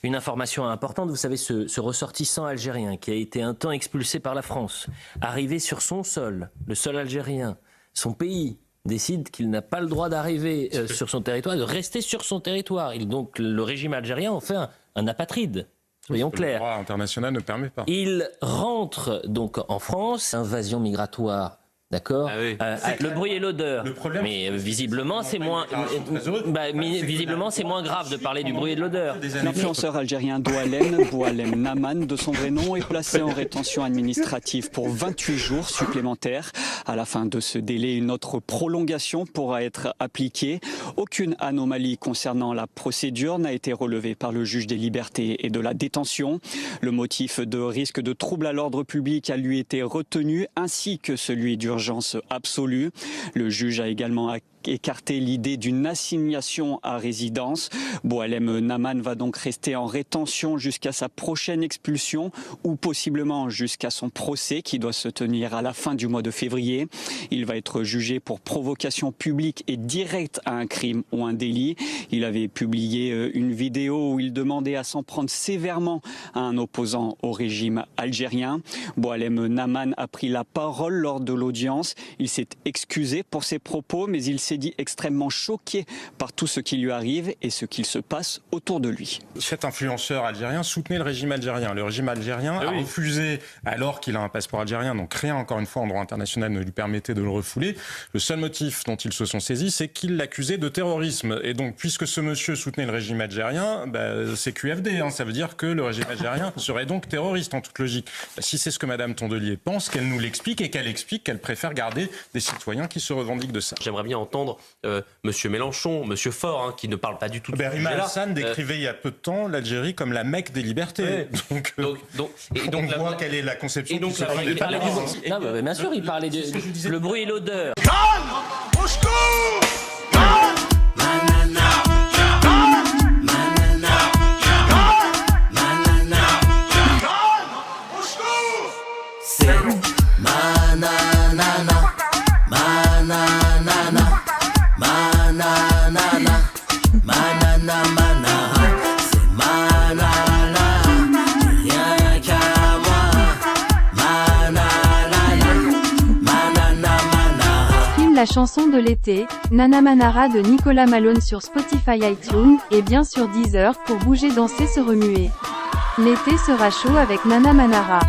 Une information importante, vous savez, ce ressortissant algérien qui a été un temps expulsé par la France, arrivé sur son sol, le sol algérien, son pays décide qu'il n'a pas le droit d'arriver sur son territoire, de rester sur son territoire. Donc le régime algérien en fait un apatride. Soyons clairs. Le droit international ne permet pas. Il rentre donc en France, invasion migratoire. D'accord. Le bruit et l'odeur. Mais visiblement, c'est moins. Visiblement, c'est moins grave de parler du bruit et de l'odeur. L'influenceur algérien Boualem Naman, de son vrai nom, est placé en rétention administrative pour 28 jours supplémentaires. À la fin de ce délai, une autre prolongation pourra être appliquée. Aucune anomalie concernant la procédure n'a été relevée par le juge des libertés et de la détention. Le motif de risque de trouble à l'ordre public a lui été retenu, ainsi que celui d'urgence absolue. Le juge a également écarté l'idée d'une assignation à résidence. Boualem Naman va donc rester en rétention jusqu'à sa prochaine expulsion ou possiblement jusqu'à son procès qui doit se tenir à la fin du mois de février. Il va être jugé pour provocation publique et directe à un crime ou un délit. Il avait publié une vidéo où il demandait à s'en prendre sévèrement à un opposant au régime algérien. Boualem Naman a pris la parole lors de l'audience. Il s'est excusé pour ses propos, mais il s'est dit extrêmement choqué par tout ce qui lui arrive et ce qu'il se passe autour de lui. Cet influenceur algérien soutenait le régime algérien. Le régime algérien a refusé, alors qu'il a un passeport algérien, donc rien encore une fois en droit international ne lui permettait de le refouler. Le seul motif dont ils se sont saisis, c'est qu'il l'accusait de terrorisme. Et donc, puisque ce monsieur soutenait le régime algérien, c'est QFD. Ça veut dire que le régime algérien serait donc terroriste en toute logique. Si c'est ce que Madame Tondelier pense, qu'elle nous l'explique et qu'elle explique qu'elle préfère garder des citoyens qui se revendiquent de ça. J'aimerais bien entendre Monsieur Mélenchon, Monsieur Faure, qui ne parle pas du tout de ce Rima Hassan décrivait il y a peu de temps l'Algérie comme la Mecque des libertés. Donc on voit quelle est la conception du secret d'État. Bien sûr, il parlait le bruit et l'odeur. La chanson de l'été, Nana Manara de Nicolas Malone sur Spotify, iTunes, et bien sûr Deezer pour bouger, danser, se remuer. L'été sera chaud avec Nana Manara.